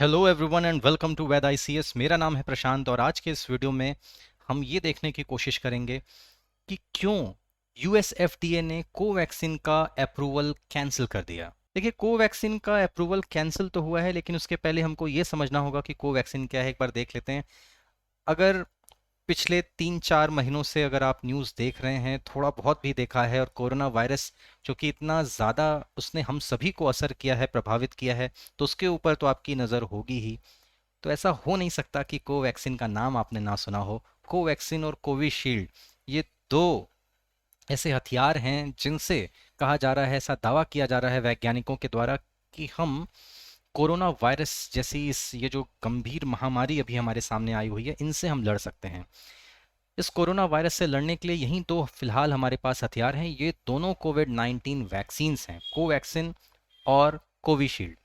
Hello everyone and welcome to Vaid ICS. मेरा नाम है प्रशांत और आज के इस वीडियो में हम ये देखने की कोशिश करेंगे कि क्यों यूएस एफडीए ने कोवैक्सीन का अप्रूवल कैंसिल कर दिया। देखिए, कोवैक्सीन का अप्रूवल कैंसिल तो हुआ है, लेकिन उसके पहले हमको ये समझना होगा कि कोवैक्सीन क्या है। एक बार देख लेते हैं। अगर पिछले 3-4 महीनों से अगर आप न्यूज़ देख रहे हैं, थोड़ा बहुत भी देखा है, और कोरोना वायरस जो कि इतना ज़्यादा उसने हम सभी को असर किया है, प्रभावित किया है, तो उसके ऊपर तो आपकी नज़र होगी ही। तो ऐसा हो नहीं सकता कि कोवैक्सीन का नाम आपने ना सुना हो। कोवैक्सीन और कोविशील्ड, ये दो ऐसे हथियार हैं जिनसे कहा जा रहा है, ऐसा दावा किया जा रहा है वैज्ञानिकों के द्वारा कि हम कोरोना वायरस जैसी इस ये जो गंभीर महामारी अभी हमारे सामने आई हुई है, इनसे हम लड़ सकते हैं। इस कोरोना वायरस से लड़ने के लिए यही दो फिलहाल हमारे पास हथियार हैं। ये दोनों कोविड-19 वैक्सीन्स हैं, कोवैक्सीन और कोविशील्ड।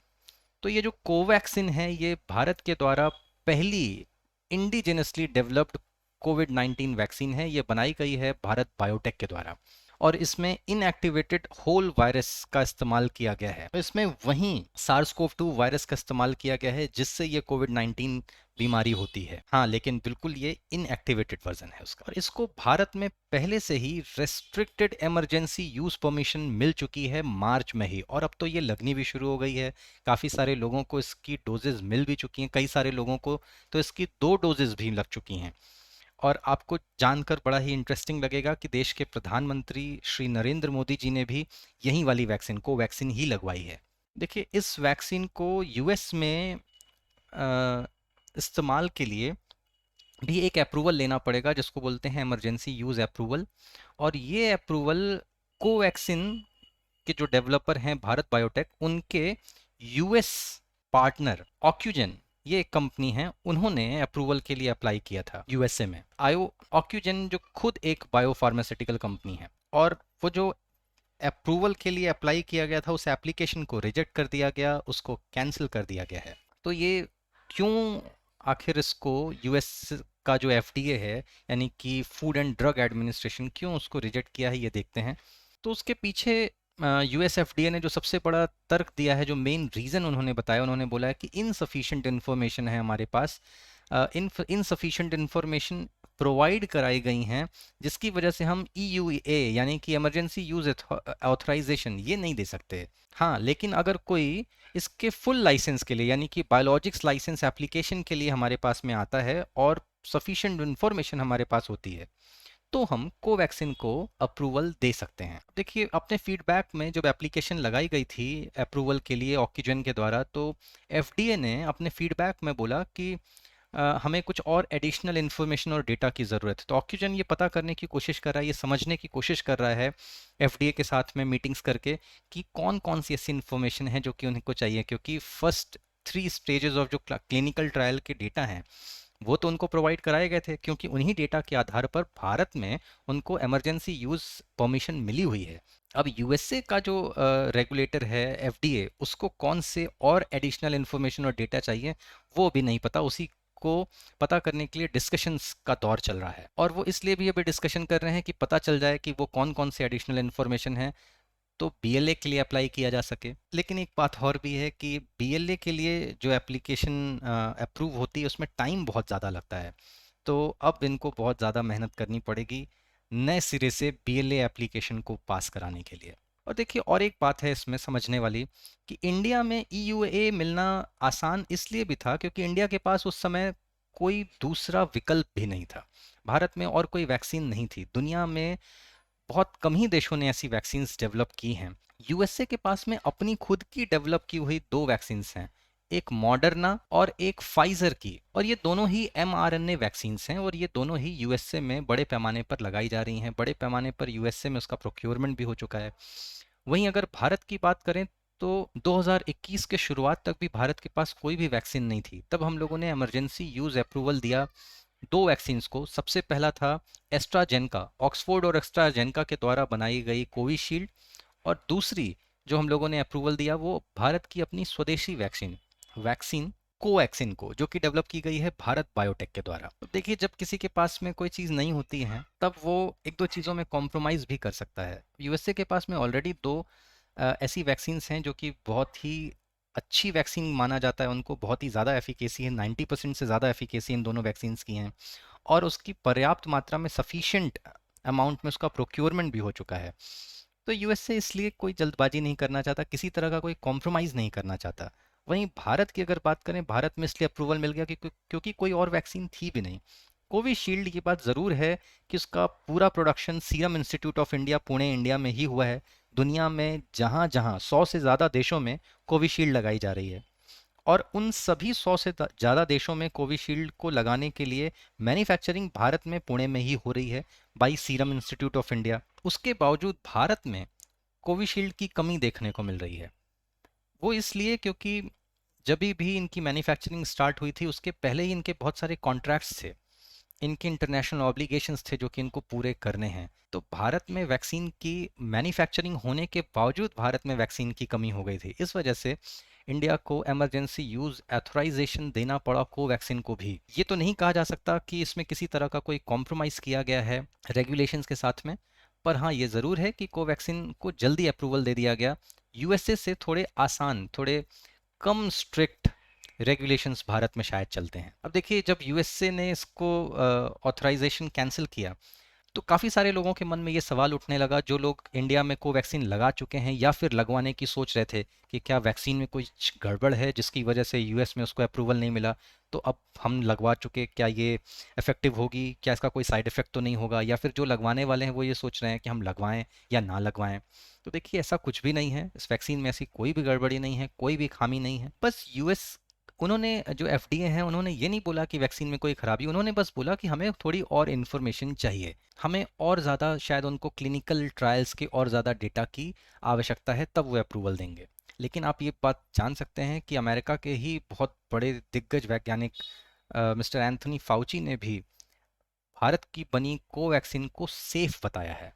तो ये जो कोवैक्सीन है, ये भारत के द्वारा पहली इंडिजिनसली डेवलप्ड कोविड-19 वैक्सीन है। ये बनाई गई है भारत बायोटेक के द्वारा, और इसमें इनएक्टिवेटेड होल वायरस का इस्तेमाल किया गया है। तो इसमें वहीं सार्स कोव 2 वायरस का इस्तेमाल किया गया है जिससे ये कोविड-19 बीमारी होती है। हाँ, लेकिन बिल्कुल ये इनएक्टिवेटेड वर्जन है उसका, और इसको भारत में पहले से ही रेस्ट्रिक्टेड इमरजेंसी यूज परमिशन मिल चुकी है मार्च में ही, और अब तो ये लगनी भी शुरू हो गई है। काफ़ी सारे लोगों को इसकी डोजेज मिल भी चुकी हैं, कई सारे लोगों को तो इसकी 2 डोजेज भी लग चुकी हैं। और आपको जानकर बड़ा ही इंटरेस्टिंग लगेगा कि देश के प्रधानमंत्री श्री नरेंद्र मोदी जी ने भी यही वाली वैक्सीन को वैक्सीन ही लगवाई है। देखिए, इस वैक्सीन को यूएस में इस्तेमाल के लिए भी एक अप्रूवल लेना पड़ेगा जिसको बोलते हैं इमरजेंसी यूज़ अप्रूवल। और ये अप्रूवल कोवैक्सीन के जो डेवलपर हैं भारत बायोटेक, उनके यूएस पार्टनर ऑक्यूजेन, ये एक कंपनी है, उन्होंने अप्रूवल के लिए अप्लाई किया था यूएसए में। आयो ऑक्यूजेन जो खुद एक बायोफार्मास्यूटिकल कंपनी है, और वो जो अप्रूवल के लिए अप्लाई किया गया था, उस एप्लीकेशन को रिजेक्ट कर दिया गया, उसको कैंसिल कर दिया गया है। तो ये क्यों, आखिर इसको यूएस का जो एफडीए है, यानी कि फूड एंड ड्रग एडमिनिस्ट्रेशन, क्यों उसको रिजेक्ट किया है, ये देखते हैं। तो उसके पीछे यूएस एफडीए ने जो सबसे बड़ा तर्क दिया है, जो मेन रीज़न उन्होंने बताया, उन्होंने बोला है कि इनसफिशिएंट इन्फॉर्मेशन है हमारे पास। इनसफिशिएंट इन्फॉर्मेशन प्रोवाइड कराई गई हैं, जिसकी वजह से हम ईयूए यानी कि इमरजेंसी यूज ऑथराइजेशन ये नहीं दे सकते। हाँ, लेकिन अगर कोई इसके फुल लाइसेंस के लिए, यानी कि बायोलॉजिक्स लाइसेंस एप्लीकेशन के लिए हमारे पास में आता है और सफिशिएंट इन्फॉर्मेशन हमारे पास होती है, तो हम कोवैक्सीन को अप्रूवल दे सकते हैं। देखिए, अपने फीडबैक में जब एप्लीकेशन लगाई गई थी अप्रूवल के लिए ऑक्सीजन के द्वारा, तो एफडीए ने अपने फीडबैक में बोला कि हमें कुछ और एडिशनल इन्फॉर्मेशन और डेटा की ज़रूरत है। तो ऑक्सीजन ये पता करने की कोशिश कर रहा है, ये समझने की कोशिश कर रहा है एफडीए के साथ में मीटिंग्स करके कि कौन कौन सी ऐसी इन्फॉर्मेशन है जो कि उनको चाहिए, क्योंकि फर्स्ट 3 स्टेजेस ऑफ जो क्लिनिकल ट्रायल के डेटा हैं, वो तो उनको प्रोवाइड कराए गए थे, क्योंकि उन्हीं डेटा के आधार पर भारत में उनको इमरजेंसी यूज़ परमिशन मिली हुई है। अब यूएसए का जो रेगुलेटर है एफडीए, उसको कौन से और एडिशनल इन्फॉर्मेशन और डेटा चाहिए, वो भी नहीं पता। उसी को पता करने के लिए डिस्कशंस का दौर चल रहा है, और वो इसलिए भी अभी डिस्कशन कर रहे हैं कि पता चल जाए कि वो कौन कौन से एडिशनल इन्फॉर्मेशन है, तो बीएलए के लिए अप्लाई किया जा सके। लेकिन एक बात और भी है कि बीएलए के लिए जो एप्लीकेशन अप्रूव होती है, उसमें टाइम बहुत ज़्यादा लगता है। तो अब इनको बहुत ज़्यादा मेहनत करनी पड़ेगी नए सिरे से बीएलए एप्लीकेशन को पास कराने के लिए। और देखिए, और एक बात है इसमें समझने वाली कि इंडिया में ईयूए मिलना आसान इसलिए भी था क्योंकि इंडिया के पास उस समय कोई दूसरा विकल्प भी नहीं था। भारत में और कोई वैक्सीन नहीं थी। दुनिया में बहुत कम ही देशों ने ऐसी वैक्सीन्स डेवलप की हैं। यूएसए के पास में अपनी खुद की डेवलप की हुई 2 वैक्सीन्स हैं, एक मॉडर्ना और एक फाइजर की, और ये दोनों ही एमआरएनए वैक्सीन्स हैं, और ये दोनों ही यूएसए में बड़े पैमाने पर लगाई जा रही हैं। बड़े पैमाने पर यूएसए में उसका प्रोक्योरमेंट भी हो चुका है। वहीं अगर भारत की बात करें, तो 2021 के शुरुआत तक भी भारत के पास कोई भी वैक्सीन नहीं थी। तब हम लोगों ने इमरजेंसी यूज़ अप्रूवल दिया 2 वैक्सीन्स को। सबसे पहला था एस्ट्राजेनका, ऑक्सफोर्ड और एस्ट्राजेनका के द्वारा बनाई गई कोविशील्ड, और दूसरी जो हम लोगों ने अप्रूवल दिया, वो भारत की अपनी स्वदेशी वैक्सीन वैक्सीन कोवैक्सीन को, जो कि डेवलप की गई है भारत बायोटेक के द्वारा। तो देखिए, जब किसी के पास में कोई चीज़ नहीं होती है, तब वो एक दो चीज़ों में कॉम्प्रोमाइज़ भी कर सकता है। यूएसए के पास में ऑलरेडी 2 ऐसी वैक्सीन्स हैं जो कि बहुत ही अच्छी वैक्सीन माना जाता है उनको, बहुत ही ज़्यादा एफिकेसी है, 90% से ज़्यादा एफिकेसी इन दोनों वैक्सीन्स की हैं, और उसकी पर्याप्त मात्रा में सफिशिएंट अमाउंट में उसका प्रोक्योरमेंट भी हो चुका है। तो यूएसए इसलिए कोई जल्दबाजी नहीं करना चाहता, किसी तरह का कोई कॉम्प्रोमाइज़ नहीं करना चाहता। वहीं भारत की अगर बात करें, भारत में इसलिए अप्रूवल मिल गया क्योंकि कोई और वैक्सीन थी भी नहीं। कोविशील्ड की बात ज़रूर है कि उसका पूरा production serum institute of India Pune India में ही हुआ है। दुनिया में जहाँ जहाँ 100 से ज़्यादा देशों में कोविशील्ड लगाई जा रही है, और उन सभी 100 से ज़्यादा देशों में कोविशील्ड को लगाने के लिए मैन्युफैक्चरिंग भारत में पुणे में ही हो रही है by serum institute of India. उसके बावजूद भारत में कोविशील्ड की कमी देखने को मिल रही है। वो इसलिए क्योंकि जब भी इनकी मैन्युफैक्चरिंग स्टार्ट हुई थी उसके पहले ही इनके बहुत सारे कॉन्ट्रैक्ट्स थे, इनके इंटरनेशनल ऑब्लिगेशंस थे जो कि इनको पूरे करने हैं। तो भारत में वैक्सीन की मैन्युफैक्चरिंग होने के बावजूद भारत में वैक्सीन की कमी हो गई थी। इस वजह से इंडिया को इमरजेंसी यूज ऑथराइजेशन देना पड़ा कोवैक्सीन को भी। ये तो नहीं कहा जा सकता कि इसमें किसी तरह का कोई कॉम्प्रोमाइज़ किया गया है रेगुलेशंस के साथ में, पर हाँ ये ज़रूर है कि कोवैक्सीन को जल्दी अप्रूवल दे दिया गया। यूएसए से थोड़े आसान, थोड़े कम स्ट्रिक्ट रेगुलेशंस भारत में शायद चलते हैं। अब देखिए, जब यूएसए ने इसको ऑथराइजेशन कैंसिल किया तो काफ़ी सारे लोगों के मन में ये सवाल उठने लगा, जो लोग इंडिया में कोवैक्सीन लगा चुके हैं या फिर लगवाने की सोच रहे थे, कि क्या वैक्सीन में कुछ गड़बड़ है जिसकी वजह से यूएस में उसको अप्रूवल नहीं मिला। तो अब हम लगवा चुके, क्या ये इफेक्टिव होगी, क्या इसका कोई साइड इफेक्ट तो नहीं होगा, या फिर जो लगवाने वाले हैं वो ये सोच रहे हैं कि हम लगवाएं या ना लगवाएं। तो देखिए, ऐसा कुछ भी नहीं है, इस वैक्सीन में ऐसी कोई भी गड़बड़ी नहीं है, कोई भी खामी नहीं है। बस यूएस, उन्होंने, जो एफडीए है, उन्होंने ये नहीं बोला कि वैक्सीन में कोई खराबी, उन्होंने बस बोला कि हमें थोड़ी और इन्फॉर्मेशन चाहिए, हमें और ज़्यादा, शायद उनको क्लिनिकल ट्रायल्स के और ज़्यादा डेटा की आवश्यकता है, तब वो अप्रूवल देंगे। लेकिन आप ये बात जान सकते हैं कि अमेरिका के ही बहुत बड़े दिग्गज वैज्ञानिक मिस्टर एंथनी फाउची ने भी भारत की बनी कोवैक्सीन को सेफ बताया है,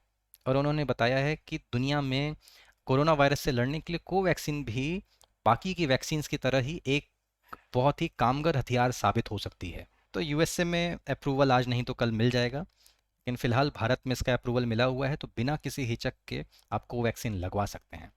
और उन्होंने बताया है कि दुनिया में कोरोना वायरस से लड़ने के लिए कोवैक्सीन भी बाकी की वैक्सीन्स की तरह ही एक बहुत ही कामगर हथियार साबित हो सकती है। तो यूएसए में अप्रूवल आज नहीं तो कल मिल जाएगा, लेकिन फिलहाल भारत में इसका अप्रूवल मिला हुआ है, तो बिना किसी हिचक के आप कोवैक्सीन लगवा सकते हैं।